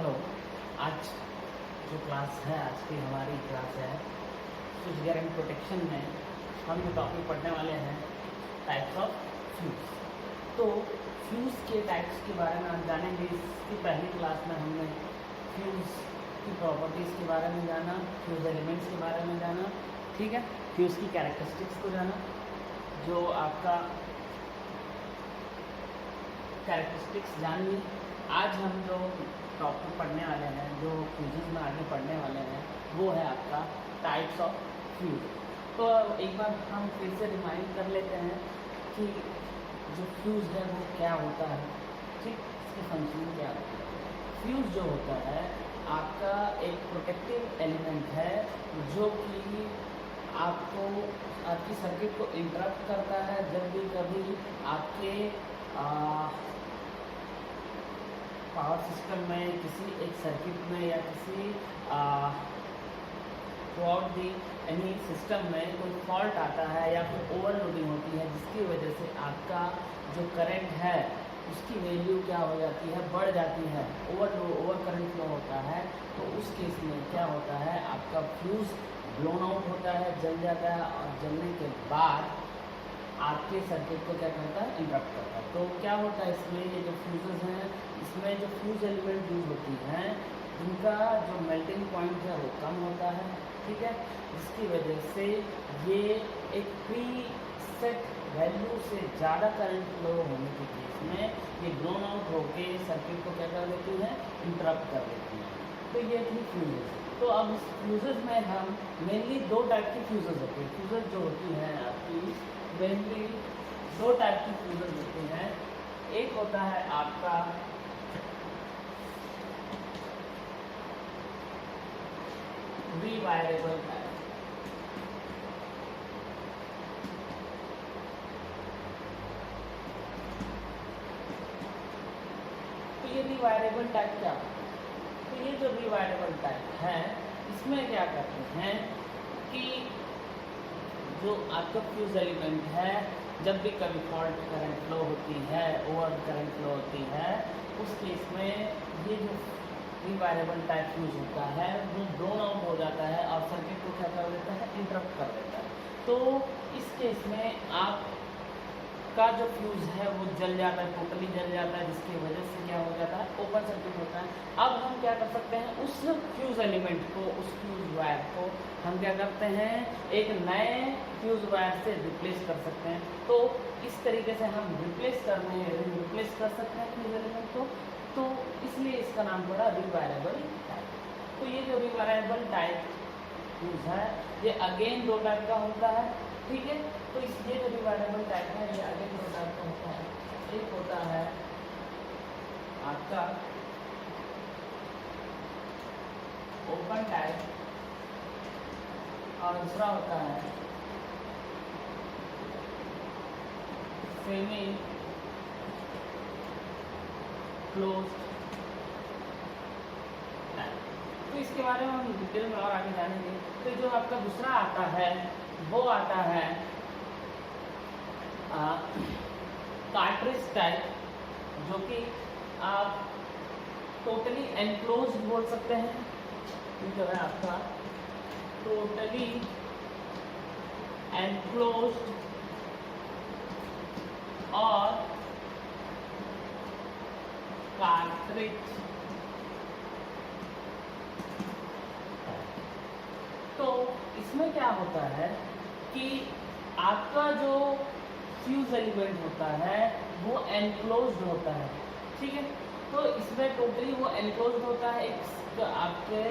Hello, आज जो class है, आज की हमारी क्लास है स्विच गियर एंड प्रोटेक्शन में हम जो टॉपिक पढ़ने वाले हैं टाइप्स ऑफ फ्यूज़। तो फ्यूज़ के टाइप्स के बारे में हम जानेंगे। इसकी पहली क्लास में हमने फ्यूज़ की प्रॉपर्टीज़ के बारे में जाना, फ्यूज़ एलिमेंट्स के बारे में जाना, ठीक है, फ्यूज़ की कैरेक्टरिस्टिक्स को जाना। जो आपका कैरेक्टरिस्टिक्स जानिए। आज हम जो टॉपिक पढ़ने वाले हैं, जो फ्यूज़ में आगे पढ़ने वाले हैं, वो है आपका टाइप्स ऑफ फ्यूज़। तो एक बार हम फिर से रिमाइंड कर लेते हैं कि जो फ्यूज़ है वो क्या होता है, ठीक, इसकी फंक्शनिंग क्या होती है। फ्यूज़ जो होता है आपका एक प्रोटेक्टिव एलिमेंट है जो कि आपको आपकी सर्किट को इंटरप्ट करता है जब भी कभी आपके पावर सिस्टम में किसी एक सर्किट में या किसी थ्रूआउट दी एनी सिस्टम में कोई फॉल्ट आता है या फिर ओवरलोडिंग होती है, जिसकी वजह से आपका जो करंट है उसकी वैल्यू क्या हो जाती है, बढ़ जाती है, ओवर करंट फ्लो होता है। तो उस केस में क्या होता है, आपका फ्यूज़ ब्लोन आउट होता है, जल जाता है, और जलने के बाद आपके सर्किट को क्या करता है, इंटरप्ट करता है। तो क्या होता है इसमें, ये जो फ्यूज़ेस हैं, इसमें जो फ्यूज़ एलिमेंट यूज होती हैं उनका जो मेल्टिंग पॉइंट है वो कम होता है, ठीक है, जिसकी वजह से ये एक प्री सेट वैल्यू से ज़्यादा करंट फ्लो होने के केस में ये ब्लोन आउट होके सर्किट को क्या कर देती है, इंटरप्ट कर देती है। तो ये थी फ्यूज़ेस। तो अब इस फ्यूज़ेस में हम मेनली दो टाइप की फ्यूज़ेस होती है। फ्यूज़ेस जो होती हैं आपकी मेनली दो टाइप की फ्यूज़ेस होती हैं। एक होता है आपका रीवायरेबल टाइप। तो ये रीवायरेबल टाइप क्या होता है? तो ये जो रीवायरेबल टाइप है इसमें क्या करते हैं कि जो आपका फ्यूज़ एलिमेंट है, जब भी कभी फॉल्ट करंट फ्लो होती है, ओवर करंट फ्लो होती है, उस केस में ये जो रीवायरेबल टाइप फ्यूज़ होता है वो ब्लोन आउट हो जाता है और सर्किट को क्या कर देता है, इंटरप्ट कर देता है। तो इस केस में आपका जो फ्यूज़ है वो जल जाता है, टोटली जल जाता है, जिसकी वजह से क्या हो जाता है, ओपन सर्किट होता है। अब हम क्या कर सकते हैं, उस फ्यूज़ एलिमेंट को, उस फ्यूज़ वायर को हम क्या करते हैं, एक नए फ्यूज़ वायर से रिप्लेस कर सकते हैं। तो इस तरीके से हम रिप्लेस कर सकते हैं फ्यूज़ एलिमेंट को। तो इसलिए इसका नाम पड़ा रीवायरेबल टाइप। तो ये जो रीवायरेबल टाइप फ्यूज़ है ये अगेन दो टाइप का होता है, ठीक है। तो ये जो रीवायरेबल टाइप है ये अगेन दो टाइप का होता है। एक होता है आपका ओपन टाइप और दूसरा होता है सेमी क्लोज्ड टाइप। तो इसके बारे में हम डिटेल में और आगे जानेंगे। तो जो आपका दूसरा आता है वो आता है कार्ट्रिज टाइप, जो कि आप टोटली एनक्लोज्ड बोल सकते हैं। जो है आपका टोटली एनक्लोज्ड और कार्ट्रिज। तो इसमें क्या होता है कि आपका जो फ्यूज़ एलिमेंट होता है वो एनक्लोज्ड होता है, ठीक है। तो इसमें टोटली वो एनक्लोज्ड होता है। एक आपके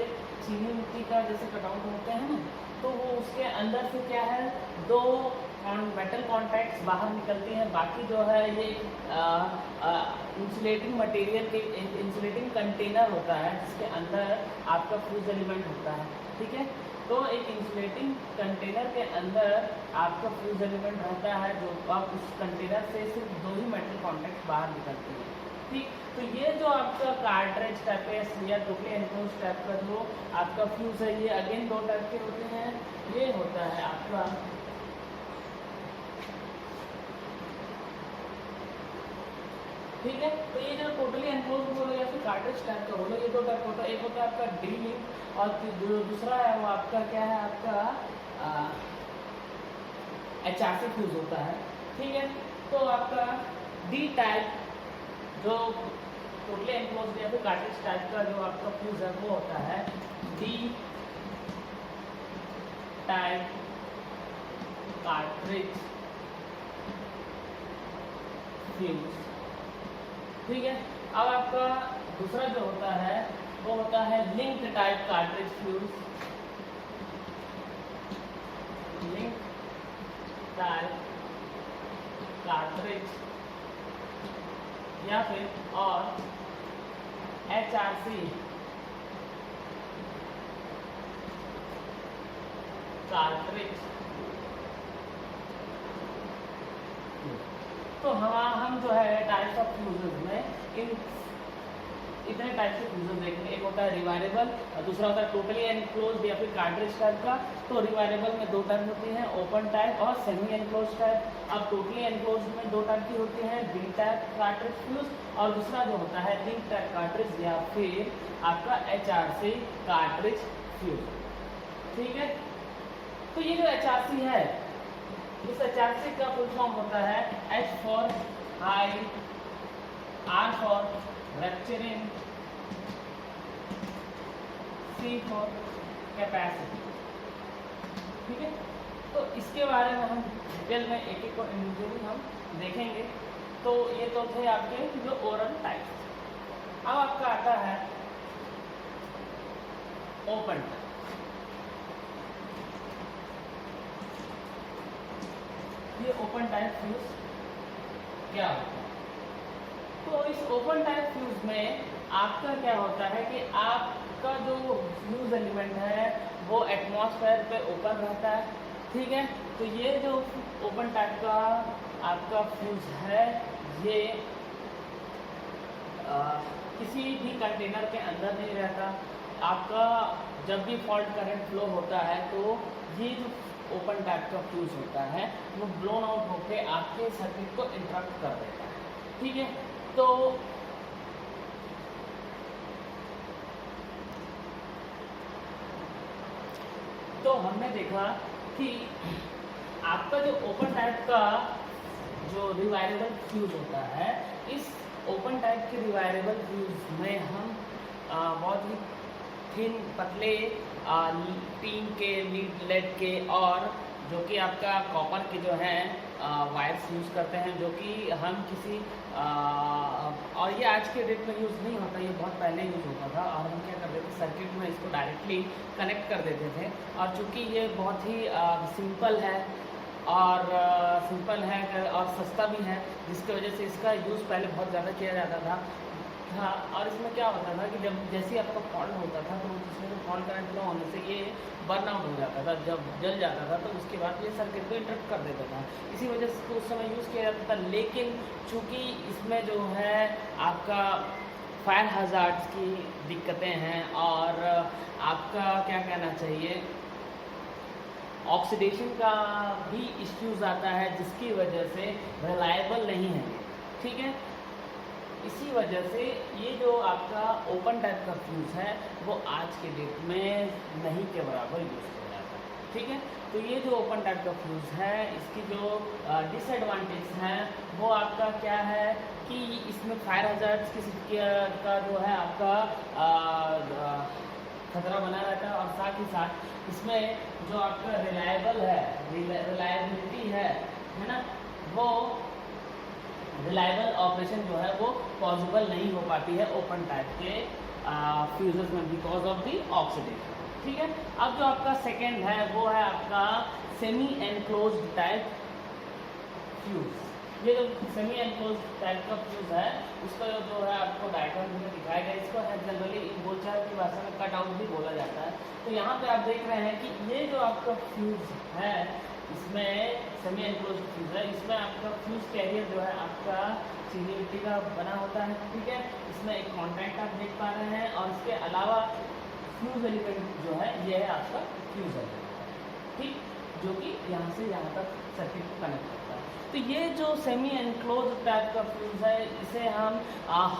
चीनी मिट्टी का जैसे कटआउट होते हैं ना, तो वो उसके अंदर से क्या है, दो मेटल कॉन्टैक्ट्स बाहर निकलती हैं, बाकी जो है ये इंसुलेटिंग मटेरियल के इंसुलेटिंग कंटेनर होता है जिसके अंदर आपका फ्यूज़ एलिमेंट होता है, ठीक है। तो एक इंसुलेटिंग कंटेनर के अंदर आपका फ्यूज़ एलिमेंट रहता है, जो आप उस कंटेनर से सिर्फ दो ही मेटल कॉन्टैक्ट बाहर निकलती हैं, ठीक। तो ये जो आपका कार्ट्रिज टाइप है या टोटली एनक्लोज्ड टाइप का जो आपका फ्यूज़ है ये अगेन दो टाइप के होते हैं। ये होता है आपका ठीक है। तो ये जो टोटली एनक्लोज बोलो या फिर कार्ट्रिज टाइप का बोलो, ये दो टाइप होता है। एक होता है आपका डी लिंक और दूसरा है वो आपका क्या है, आपका HRC फ्यूज होता है। ठीक है। तो आपका डी टाइप जो टोटली एनक्लोज या फिर कार्ट्रिज टाइप का जो आपका फ्यूज है वो होता है डी टाइप कार्ट्रिज फ्यूज। ठीक है। अब आपका दूसरा जो होता है वो होता है link type cartridge fuse. Link type cartridge या फिर और HRC कार्ट्रिज। तो हम जो है टाइप्स ऑफ फ्यूजेस में इन इतने टाइप के फ्यूजन देखेंगे। एक होता है रिवायरेबल और दूसरा होता है टोटली एनक्लोज्ड या फिर कार्ट्रिज टाइप का। तो रिवायरेबल में दो टाइप होती हैं, ओपन टाइप और सेमी एनक्लोज्ड टाइप। अब टोटली एनक्लोज्ड में दो टाइप की होती हैं, डी टाइप कार्ट्रिज फ्यूज और दूसरा जो होता है लिंक टाइप कार्ट्रिज या फिर आपका HRC कार्ट्रिज फ्यूज। ठीक है। तो ये जो HRC है, इस HRC का फुल फॉर्म होता है H for high, R for rapturing, C for capacity. ठीक है। तो इसके बारे में हम डिटेल में एक एक को इंडिविजुअली हम देखेंगे। तो ये तो थे आपके जो ओरल टाइप। अब आपका आता है ओपन टाइप। ये ओपन टाइप फ्यूज क्या होता है? तो इस ओपन टाइप फ्यूज में आपका क्या होता है कि आपका जो फ्यूज एलिमेंट है वो एटमॉस्फेयर पे ओपन रहता है। ठीक है। तो ये जो ओपन टाइप का आपका फ्यूज है ये किसी भी कंटेनर के अंदर नहीं रहता। आपका जब भी फॉल्ट करंट फ्लो होता है तो ये जो ओपन टाइप का फ्यूज होता है वो ब्लोन आउट होकर आपके सर्किट को इंटरप्ट कर देता है। ठीक है। तो हमने देखा कि आपका जो ओपन टाइप का जो रिवायरेबल फ्यूज होता है, इस ओपन टाइप के रिवायरेबल फ्यूज में हम बहुत ही थिन पतले टीन के, लेड के और जो कि आपका कॉपर के जो है वायर्स यूज़ करते हैं, जो कि हम किसी और ये आज के डेट में यूज़ नहीं होता, ये बहुत पहले यूज़ होता था। और हम क्या करते थे, सर्किट में इसको डायरेक्टली कनेक्ट कर देते थे। और चूँकि ये बहुत ही सिंपल है और सस्ता भी है, जिसकी वजह से इसका यूज़ पहले बहुत ज़्यादा किया जाता था। हाँ। और इसमें क्या होता था कि जब जैसे ही आपका फॉल्ट होता था तो इसमें फॉल्ट करंट फ्लो होने से ये बर्न आउट हो जाता था। जब जल जाता था तो उसके बाद ये सर्किट को इंटरप्ट कर देता था। इसी वजह से उस समय यूज़ किया जाता था। लेकिन चूँकि इसमें जो है आपका फायर हज़ार्ड्स की दिक्कतें हैं और आपका क्या कहना चाहिए, ऑक्सीडेशन का भी इश्यूज़ आता है, जिसकी वजह से रिलायबल नहीं है। ठीक है। इसी वजह से ये जो आपका ओपन टाइप का फ्यूज़ है वो आज के डेट में नहीं के बराबर यूज़ किया जाता है। ठीक है। तो ये जो ओपन टाइप का फ्यूज़ है इसकी जो डिसएडवांटेज हैं वो आपका क्या है कि इसमें फायर हज़ार्ड्स का जो है आपका खतरा बना रहता है। और साथ ही साथ इसमें जो आपका रिलायबिलिटी है ना, वो रिलायबल ऑपरेशन जो है वो पॉसिबल नहीं हो पाती है ओपन टाइप के फ्यूजेस में बिकॉज ऑफ दी ऑक्सीडेशन। ठीक है। अब जो आपका सेकेंड है वो है आपका सेमी एनक्लोज्ड टाइप फ्यूज। ये जो सेमी एनक्लोज्ड टाइप का फ्यूज है उसका जो है आपको डायग्राम में दिखाया गया। इसको है जनरली बोलचाल की भाषा में कट आउट भी बोला जाता है। तो यहाँ पे आप देख रहे हैं कि ये जो आपका फ्यूज है इसमें सेमी एनक्लोज्ड फ्यूज है, इसमें आपका फ्यूज कैरियर जो है आपका चीनी मिट्टी का बना होता है। ठीक है। इसमें एक कॉन्टैक्ट आप देख पा रहे हैं और इसके अलावा फ्यूज एलिमेंट जो है ये है आपका फ्यूज एलिमेंट। ठीक। जो कि यहाँ से यहाँ तक सर्किट को कनेक्ट करता है। तो ये जो सेमी एनक्लोज टाइप का फ्यूज़ है, इसे हम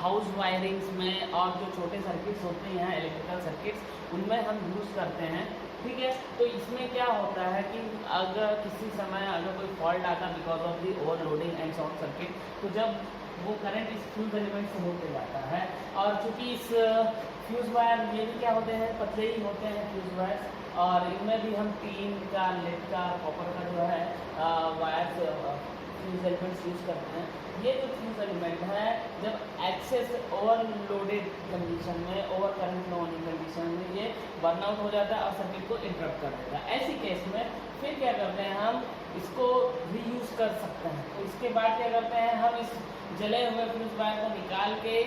हाउस वायरिंग्स में और जो छोटे सर्किट्स होते हैं इलेक्ट्रिकल सर्किट्स, उनमें हम यूज़ करते हैं। ठीक है, तो इसमें क्या होता है कि अगर किसी समय अगर कोई फॉल्ट आता है because of the overloading and short circuit, तो जब वो करंट इस फ्यूज़ एलिमेंट से होते जाता है, और चूँकि इस फ्यूज़ वायर ये भी क्या होते हैं, पतले ही होते हैं फ्यूज़ वायर, और इनमें भी हम टीन का, लेड का, कॉपर का जो है वायर फ्यूज़ एलिमेंट्स यूज़ करते हैं। ये जो फ्यूज़ एलिमेंट है, जब एक्सेस ओवरलोडेड कंडीशन में, ओवर करंट फ्लो होने कंडीशन में ये बर्नआउट हो जाता है और सर्किट को इंटरप्ट कर देता है। ऐसी केस में फिर क्या करते हैं, हम इसको रीयूज़ कर सकते हैं। तो इसके बाद क्या करते हैं, हम इस जले हुए फ्यूज़ वायर को निकाल के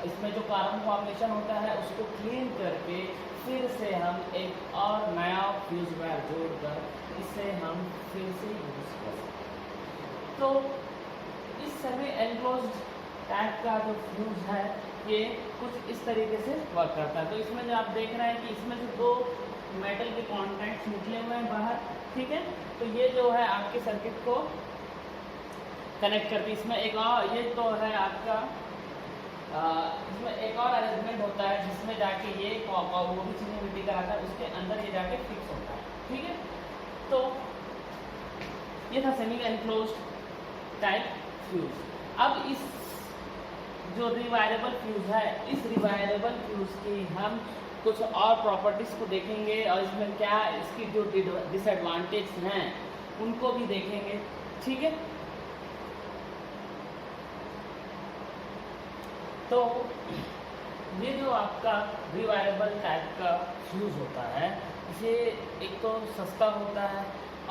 इसमें जो कार्बन फॉर्मेशन होता है उसको क्लीन करके फिर से हम एक और नया फ्यूज़ वायर जोड़कर इसे हम फिर से यूज़ कर सकते हैं। तो इस सेमी एनक्लोज्ड टाइप का जो फ्यूज़ है ये कुछ इस तरीके से वर्क करता है। तो इसमें जो आप देख रहे हैं कि इसमें से दो मेटल के कॉन्टैक्ट्स निकले हुए हैं बाहर। ठीक है, तो ये जो है आपके सर्किट को कनेक्ट करती है। इसमें एक और ये तो है आपका इसमें एक और अरेंजमेंट होता है जिसमें जाके ये वो भी चीनी मिट्टी का आता है, उसके अंदर ये जाके फिक्स होता है। ठीक है, तो ये था सेमी एनक्लोज्ड टाइप फ्यूज़। अब इस जो रिवायरेबल फ्यूज़ है, इस रिवायरेबल फ्यूज़ की हम कुछ और प्रॉपर्टीज़ को देखेंगे और इसमें क्या इसकी जो डिसएडवांटेज हैं उनको भी देखेंगे। ठीक है, तो ये जो आपका रिवायरेबल टाइप का फ्यूज़ होता है, इसे एक तो सस्ता होता है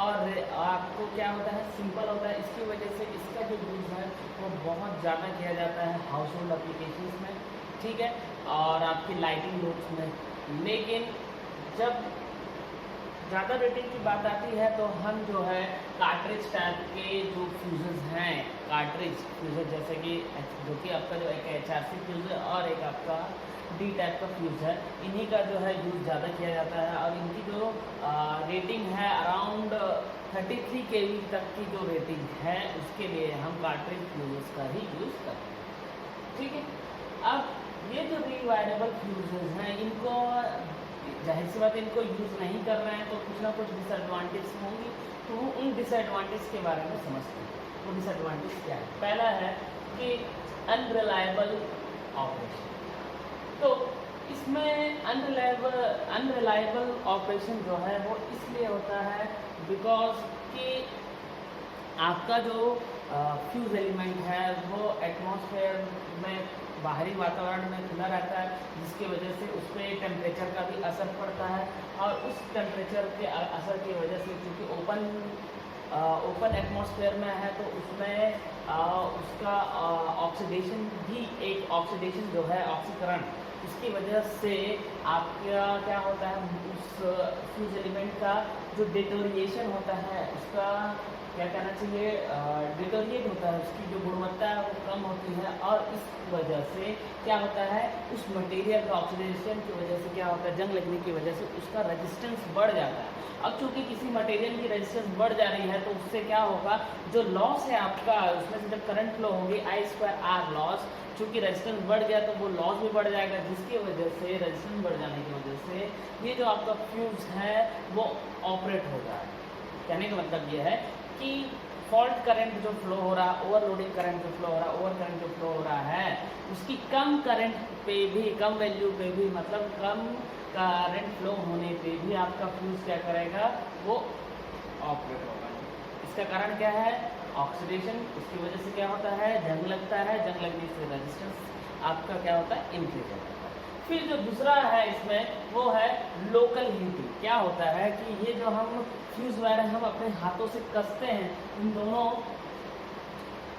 और आपको क्या होता है, सिंपल होता है। इसकी वजह से इसका जो यूज़ है वो बहुत ज़्यादा किया जाता है हाउस होल्ड एप्लीकेशंस में। ठीक है, और आपकी लाइटिंग लूप्स में। लेकिन जब ज़्यादा रेटिंग की बात आती है तो हम जो है कार्ट्रिज टाइप के जो फ्यूज़ेस हैं, कार्ट्रिज फ्यूज़र जैसे कि जो कि आपका जो एक HRC फ्यूज़ है और एक आपका D टाइप का फ्यूज़ है, इन्हीं का जो है यूज़ ज़्यादा किया जाता है। और इनकी जो रेटिंग है अराउंड 33 kV तक की जो रेटिंग है, उसके लिए हम कार्ट्रिज फ्यूज़ेस का ही यूज़ करते हैं। ठीक है, अब ये जो रिवायरेबल फ्यूज़ेस हैं, इनको जाहिर सी बात है इनको यूज़ नहीं कर रहे हैं तो कुछ ना कुछ डिसएडवांटेज होंगी। तो वो उन डिसएडवांटेज के बारे में समझते हैं। वो डिसएडवांटेज क्या है? पहला है कि अनरिलायबल ऑपरेशन। तो इसमें अनरिलायबल ऑपरेशन जो है वो इसलिए होता है बिकॉज कि आपका जो फ्यूज़ एलिमेंट है वो एटमॉस्फेयर में, बाहरी वातावरण में खुला रहता है, जिसकी वजह से उस पर टेम्परेचर का भी असर पड़ता है। और उस टेम्परेचर के असर की वजह से, क्योंकि ओपन एटमॉस्फेयर में है तो उसमें उसका ऑक्सीडेशन भी, एक ऑक्सीडेशन जो है ऑक्सीकरण, उसकी वजह से आपका क्या होता है, उस फ्यूज़ एलिमेंट का जो डिटोरिएशन होता है उसका क्या कहना चाहिए, डिटोरिएट होता है, उसकी जो गुणवत्ता है वो कम होती है। और इस वजह से क्या होता है, उस मटेरियल का ऑक्सीडेशन की वजह से क्या होता है, जंग लगने की वजह से उसका रेजिस्टेंस बढ़ जाता है। अब चूंकि किसी मटेरियल की रेजिस्टेंस बढ़ जा रही है तो उससे क्या होगा, जो लॉस है आपका, उसमें से जब करंट फ्लो होगी I/R लॉस, चूँकि रेजिस्टेंस बढ़ गया तो वो लॉस भी बढ़ जाएगा, जिसकी वजह से रेजिस्टेंस बढ़ जाने की वजह से ये जो आपका फ्यूज़ है वो ऑपरेट हो जाएगा। कहने का मतलब ये है कि फॉल्ट करंट जो फ्लो हो रहा है, ओवरलोडिंग करंट जो फ्लो हो रहा है, ओवर करंट जो फ्लो हो रहा है, उसकी कम करंट पे भी, कम वैल्यू पे भी, मतलब कम करंट फ्लो होने पे भी आपका फ्यूज़ क्या करेगा, वो ऑपरेट होगा। इसका कारण क्या है, ऑक्सीडेशन। उसकी वजह से क्या होता है, जंग लगता है, जंग लगने से रेजिस्टेंस आपका क्या होता है, इंक्रीज होता है। फिर जो दूसरा है इसमें वो है लोकल हीटिंग। क्या होता है कि ये जो हम फ्यूज़ वायर हम अपने हाथों से कसते हैं, इन दोनों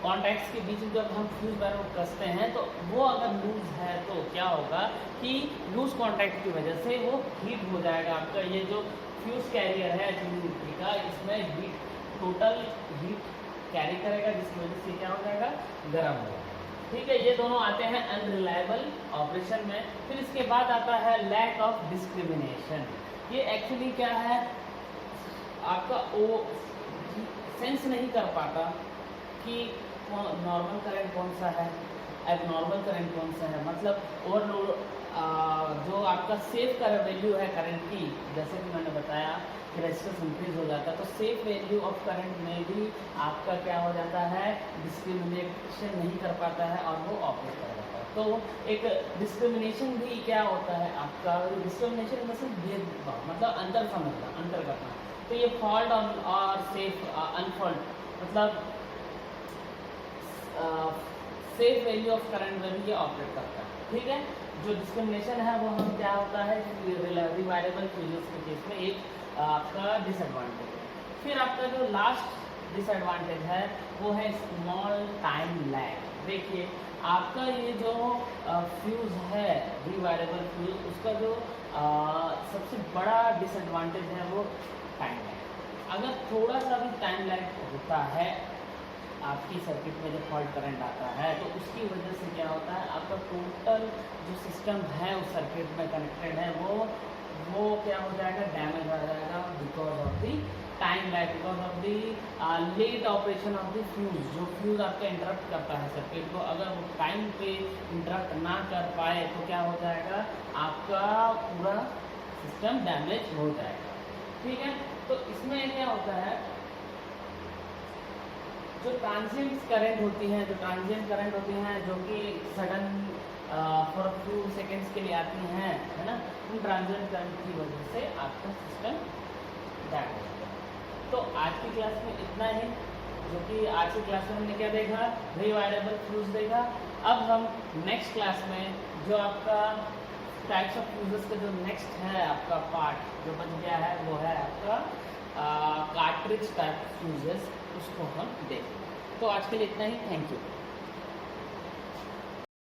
कॉन्टैक्ट्स के बीच में जब हम फ्यूज़ वायर को कसते हैं तो वो अगर लूज़ है तो क्या होगा कि लूज़ कॉन्टैक्ट की वजह से वो हीट हो जाएगा। आपका ये जो फ्यूज़ कैरियर है चीनी मिट्टी का, इसमें हीट, टोटल हीट कैरी करेगा, जिसकी वजह से क्या हो जाएगा, गर्म हो जाएगा। ठीक है, ये दोनों आते हैं अनरिलायबल ऑपरेशन में। फिर इसके बाद आता है लैक ऑफ डिस्क्रिमिनेशन। ये एक्चुअली क्या है, आपका वो सेंस नहीं कर पाता कि नॉर्मल करंट कौन सा है, एबनॉर्मल करंट कौन सा है, मतलब ओवरलोड जो आपका सेफ कर वैल्यू है करंट की, जैसे कि मैंने बताया कि रेजिस्टेंस इंक्रीज हो जाता है तो सेफ वैल्यू ऑफ करंट में भी आपका क्या हो जाता है, डिस्क्रिमिनेशन नहीं कर पाता है और वो ऑपरेट कर जाता है। तो एक डिस्क्रिमिनेशन भी क्या होता है आपका, डिस्क्रिमिनेशन मतलब भेदभाव, मतलब अंतर समझना, अंतर करना। तो ये फॉल्ट और सेफ अनफॉल्ट मतलब सेफ वैल्यू ऑफ करंट में भी ये ऑपरेट करता है, ठीक है। जो डिस्क्रिमिनेशन है वो हम क्या होता है रिवायरेबल फ्यूजेस के केस में एक आपका डिसएडवांटेज है। फिर आपका जो लास्ट डिसएडवांटेज है वो है स्मॉल टाइम लैग। देखिए आपका ये जो फ्यूज़ है रिवायरेबल फ्यूज, उसका जो सबसे बड़ा डिसएडवांटेज है वो टाइम लैग। अगर थोड़ा सा भी टाइम लैग होता है आपकी सर्किट में जब फॉल्ट करंट आता है तो उसकी वजह से क्या होता है, आपका टोटल जो सिस्टम है उस सर्किट में कनेक्टेड है वो क्या हो जाएगा, डैमेज हो जाएगा because of the time lag, because of the late operation of the fuse. जो फ्यूज आपका इंटरप्ट करता है सर्किट को, अगर वो टाइम पे इंटरप्ट ना कर पाए तो क्या हो जाएगा, आपका पूरा सिस्टम डैमेज हो जाएगा, ठीक है। तो इसमें क्या होता है, जो ट्रांजिएंट करंट होती हैं, जो कि सडन फॉर फ्यू सेकेंड्स के लिए आती हैं, है ना, उन ट्रांजिएंट करंट की वजह से आपका सिस्टम डैमेज हो जाता है। तो आज की क्लास में इतना ही, जो कि आज की क्लास में हमने क्या देखा, रिवायरेबल फ्यूज देखा। अब हम नेक्स्ट क्लास में जो आपका टाइप्स ऑफ फ्यूजेस का जो नेक्स्ट है आपका पार्ट जो बच गया है वो है आपका कार्ट्रिज टाइप फ्यूजेस, उसको हम देखेंगे। तो आज के लिए इतना ही, थैंक यू।